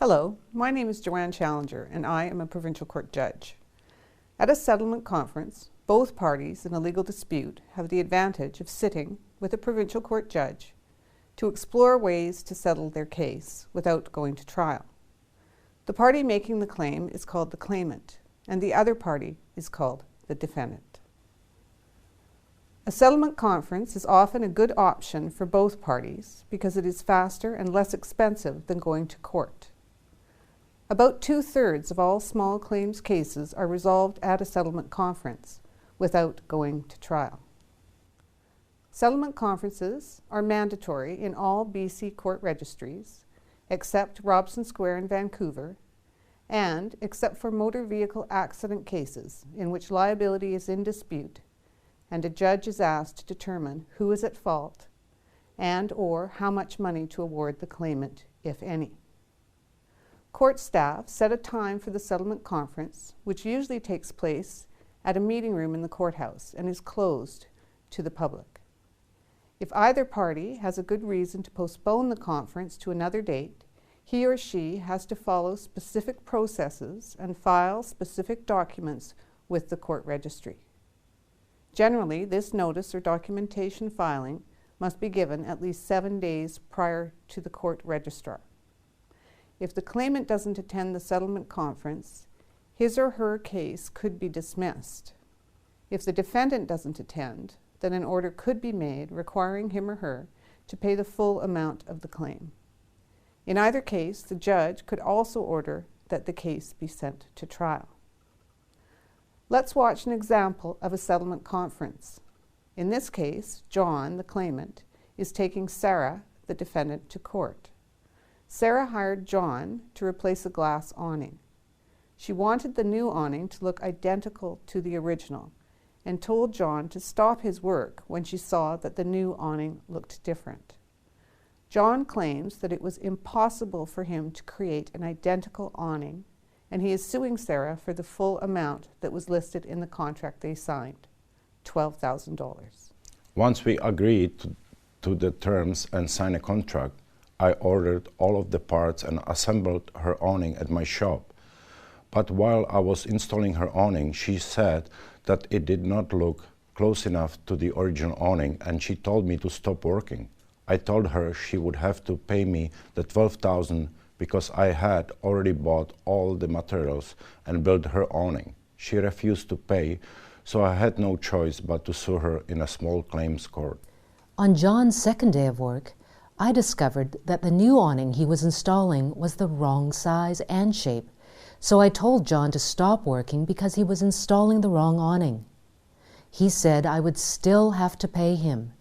Hello, my name is Joanne Challenger and I am a provincial court judge. At a settlement conference, both parties in a legal dispute have the advantage of sitting with a provincial court judge to explore ways to settle their case without going to trial. The party making the claim is called the claimant, and the other party is called the defendant. A settlement conference is often a good option for both parties because it is faster and less expensive than going to court. About 2/3 of all small claims cases are resolved at a settlement conference without going to trial. Settlement conferences are mandatory in all BC court registries, except Robson Square in Vancouver, and except for motor vehicle accident cases in which liability is in dispute and a judge is asked to determine who is at fault and or how much money to award the claimant, if any. Court staff set a time for the settlement conference, which usually takes place at a meeting room in the courthouse and is closed to the public. If either party has a good reason to postpone the conference to another date, he or she has to follow specific processes and file specific documents with the court registry. Generally, this notice or documentation filing must be given at least 7 days prior to the court registrar. If the claimant doesn't attend the settlement conference, his or her case could be dismissed. If the defendant doesn't attend, then an order could be made requiring him or her to pay the full amount of the claim. In either case, the judge could also order that the case be sent to trial. Let's watch an example of a settlement conference. In this case, John, the claimant, is taking Sarah, the defendant, to court. Sarah hired John to replace a glass awning. She wanted the new awning to look identical to the original and told John to stop his work when she saw that the new awning looked different. John claims that it was impossible for him to create an identical awning, and he is suing Sarah for the full amount that was listed in the contract they signed, $12,000. Once we agreed to the terms and signed a contract, I ordered all of the parts and assembled her awning at my shop. But while I was installing her awning, she said that it did not look close enough to the original awning, and she told me to stop working. I told her she would have to pay me the $12,000 because I had already bought all the materials and built her awning. She refused to pay, so I had no choice but to sue her in a small claims court. On John's second day of work, I discovered that the new awning he was installing was the wrong size and shape, so I told John to stop working because he was installing the wrong awning. He said I would still have to pay him,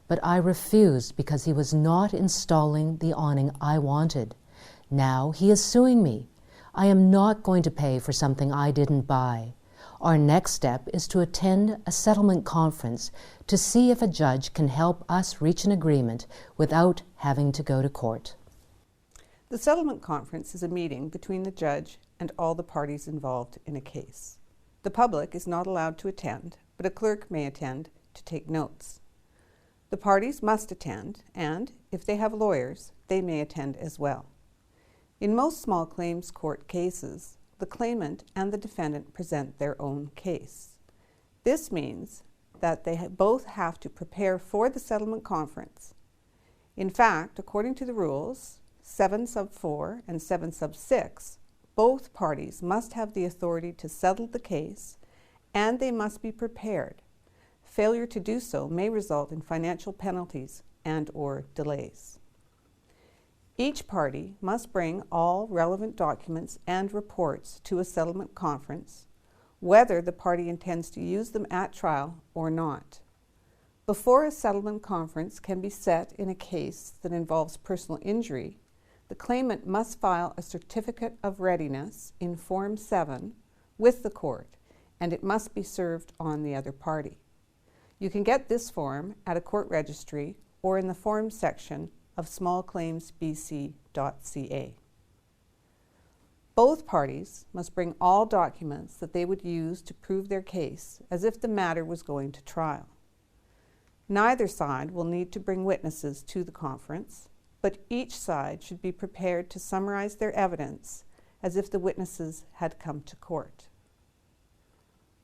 but I refused because he was not installing the awning I wanted. Now he is suing me. I am not going to pay for something I didn't buy. Our next step is to attend a settlement conference to see if a judge can help us reach an agreement without having to go to court. The settlement conference is a meeting between the judge and all the parties involved in a case. The public is not allowed to attend, but a clerk may attend to take notes. The parties must attend, and if they have lawyers, they may attend as well. In most small claims court cases, the claimant and the defendant present their own case. This means that they both have to prepare for the settlement conference. In fact, according to the rules 7 sub 4 and 7 sub 6, both parties must have the authority to settle the case, and they must be prepared. Failure to do so may result in financial penalties and/or delays. Each party must bring all relevant documents and reports to a settlement conference, whether the party intends to use them at trial or not. Before a settlement conference can be set in a case that involves personal injury, the claimant must file a certificate of readiness in Form 7 with the court, and it must be served on the other party. You can get this form at a court registry or in the forms section of smallclaimsbc.ca. Both parties must bring all documents that they would use to prove their case as if the matter was going to trial. Neither side will need to bring witnesses to the conference. but each side should be prepared to summarize their evidence as if the witnesses had come to court.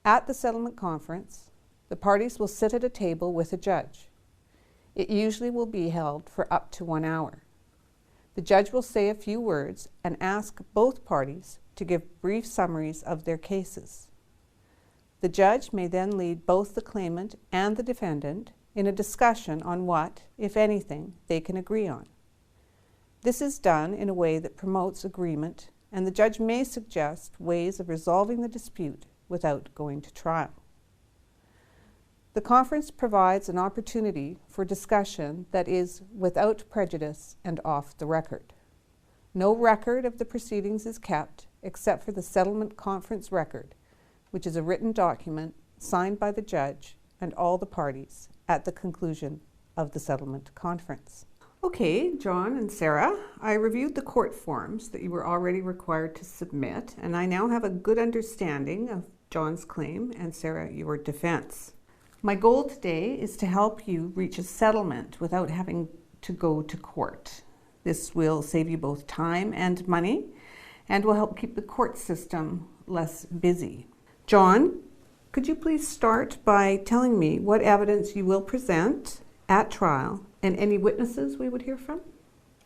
At the settlement conference, the parties will sit at a table with a judge. It usually will be held for up to 1 hour. The judge will say a few words and ask both parties to give brief summaries of their cases. The judge may then lead both the claimant and the defendant in a discussion on what, if anything, they can agree on. This is done in a way that promotes agreement, and the judge may suggest ways of resolving the dispute without going to trial. The conference provides an opportunity for discussion that is without prejudice and off the record. No record of the proceedings is kept except for the settlement conference record, which is a written document signed by the judge and all the parties at the conclusion of the settlement conference. Okay, John and Sarah, I reviewed the court forms that you were already required to submit, and I now have a good understanding of John's claim and Sarah, your defense. My goal today is to help you reach a settlement without having to go to court. This will save you both time and money and will help keep the court system less busy. John, could you please start by telling me what evidence you will present at trial and any witnesses we would hear from?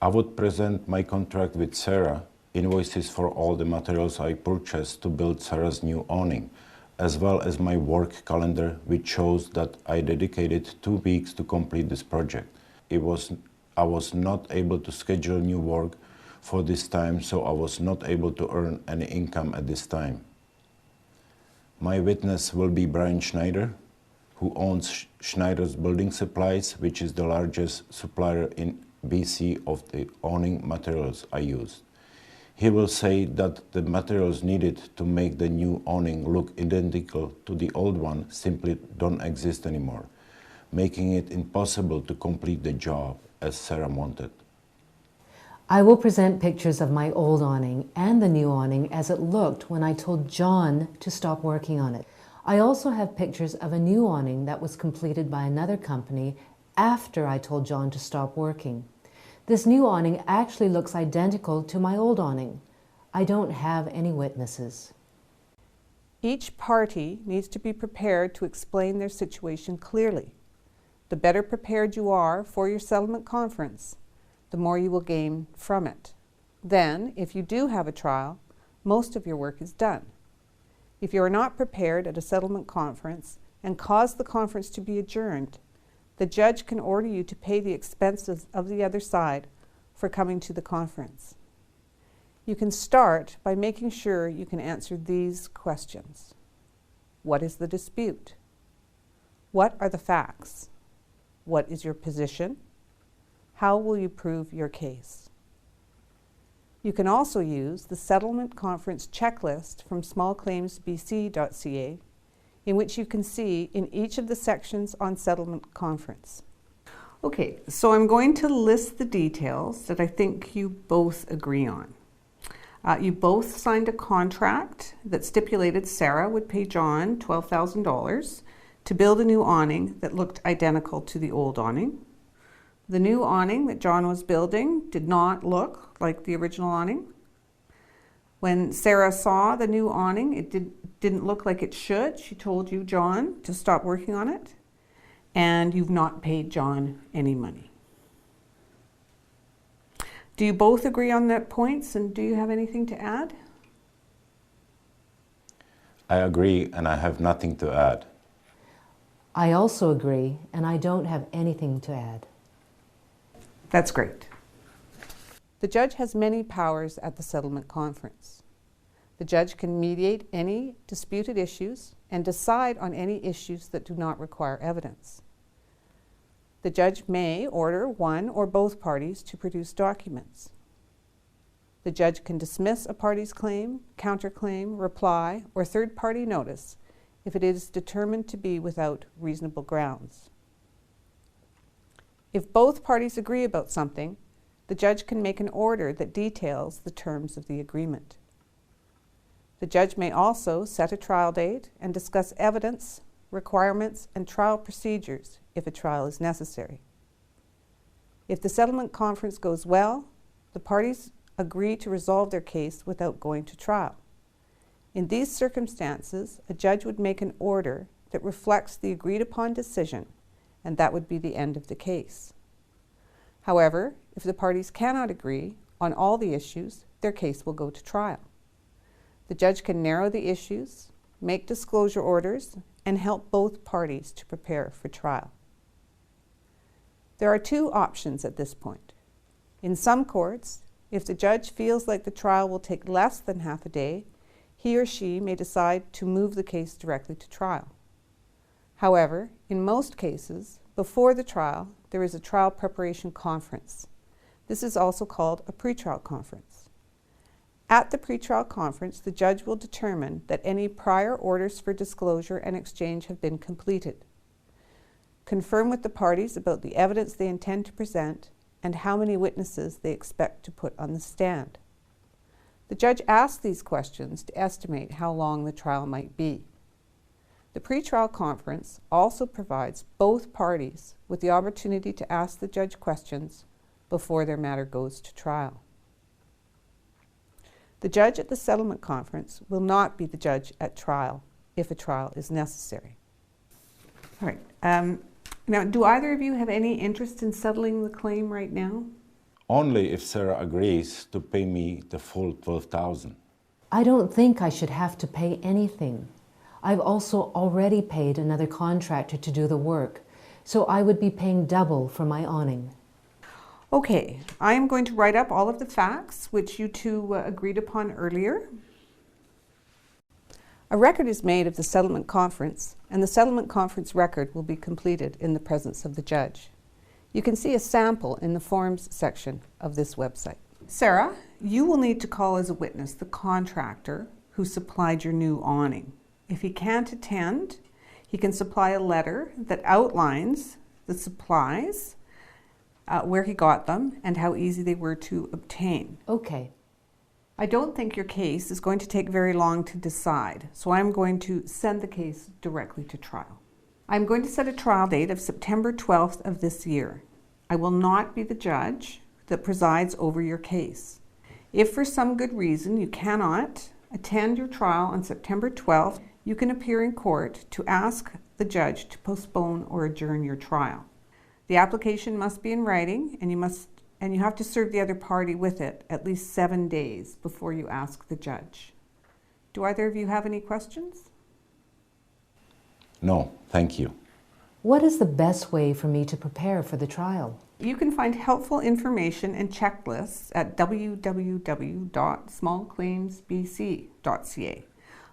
I would present my contract with Sarah, invoices for all the materials I purchased to build Sarah's new awning, as well as my work calendar, which shows that I dedicated 2 weeks to complete this project. I was not able to schedule new work for this time, so I was not able to earn any income at this time. My witness will be Brian Schneider, who owns Schneider's Building Supplies, which is the largest supplier in BC of the awning materials I used. He will say that the materials needed to make the new awning look identical to the old one simply don't exist anymore, making it impossible to complete the job as Sarah wanted. I will present pictures of my old awning and the new awning as it looked when I told John to stop working on it. I also have pictures of a new awning that was completed by another company after I told John to stop working. This new awning actually looks identical to my old awning. I don't have any witnesses. Each party needs to be prepared to explain their situation clearly. The better prepared you are for your settlement conference, the more you will gain from it. Then, if you do have a trial, most of your work is done. If you are not prepared at a settlement conference and cause the conference to be adjourned, the judge can order you to pay the expenses of the other side for coming to the conference. You can start by making sure you can answer these questions. What is the dispute? What are the facts? What is your position? How will you prove your case? You can also use the Settlement Conference checklist from smallclaimsbc.ca, in which you can see in each of the sections on Settlement Conference. Okay, so I'm going to list the details that I think you both agree on. You both signed a contract that stipulated Sarah would pay John $12,000 to build a new awning that looked identical to the old awning. The new awning that John was building did not look like the original awning. When Sarah saw the new awning, it didn't look like it should. She told you, John, to stop working on it, and you've not paid John any money. Do you both agree on that points, and do you have anything to add? I agree, and I have nothing to add. I also agree, and I don't have anything to add. That's great. The judge has many powers at the settlement conference. The judge can mediate any disputed issues and decide on any issues that do not require evidence. The judge may order one or both parties to produce documents. The judge can dismiss a party's claim, counterclaim, reply, or third-party notice if it is determined to be without reasonable grounds. If both parties agree about something, the judge can make an order that details the terms of the agreement. The judge may also set a trial date and discuss evidence, requirements, and trial procedures if a trial is necessary. If the settlement conference goes well, the parties agree to resolve their case without going to trial. In these circumstances, a judge would make an order that reflects the agreed upon decision, and that would be the end of the case. However, if the parties cannot agree on all the issues, their case will go to trial. The judge can narrow the issues, make disclosure orders, and help both parties to prepare for trial. There are two options at this point. In some courts, if the judge feels like the trial will take less than half a day, he or she may decide to move the case directly to trial. However, in most cases, before the trial, there is a trial preparation conference. This is also called a pretrial conference. At the pretrial conference, the judge will determine that any prior orders for disclosure and exchange have been completed, confirm with the parties about the evidence they intend to present, and how many witnesses they expect to put on the stand. The judge asks these questions to estimate how long the trial might be. The pretrial conference also provides both parties with the opportunity to ask the judge questions before their matter goes to trial. The judge at the settlement conference will not be the judge at trial if a trial is necessary. All right. Now, do either of you have any interest in settling the claim right now? Only if Sarah agrees to pay me the full $12,000. I don't think I should have to pay anything. I've also already paid another contractor to do the work, so I would be paying double for my awning. Okay, I am going to write up all of the facts which you two agreed upon earlier. A record is made of the settlement conference, and the settlement conference record will be completed in the presence of the judge. You can see a sample in the forms section of this website. Sarah, you will need to call as a witness the contractor who supplied your new awning. If he can't attend, he can supply a letter that outlines the supplies, where he got them, and how easy they were to obtain. Okay. I don't think your case is going to take very long to decide, so I'm going to send the case directly to trial. I'm going to set a trial date of September 12th of this year. I will not be the judge that presides over your case. If for some good reason you cannot attend your trial on September 12th, you can appear in court to ask the judge to postpone or adjourn your trial. The application must be in writing, and you have to serve the other party with it at least 7 days before you ask the judge. Do either of you have any questions? No, thank you. What is the best way for me to prepare for the trial? You can find helpful information and checklists at www.smallclaimsbc.ca.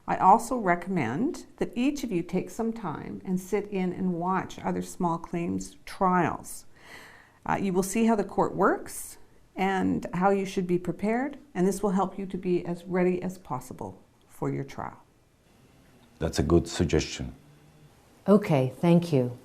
I also recommend that each of you take some time and sit in and watch other small claims trials. You will see how the court works and how you should be prepared, and this will help you to be as ready as possible for your trial. That's a good suggestion. Okay, thank you.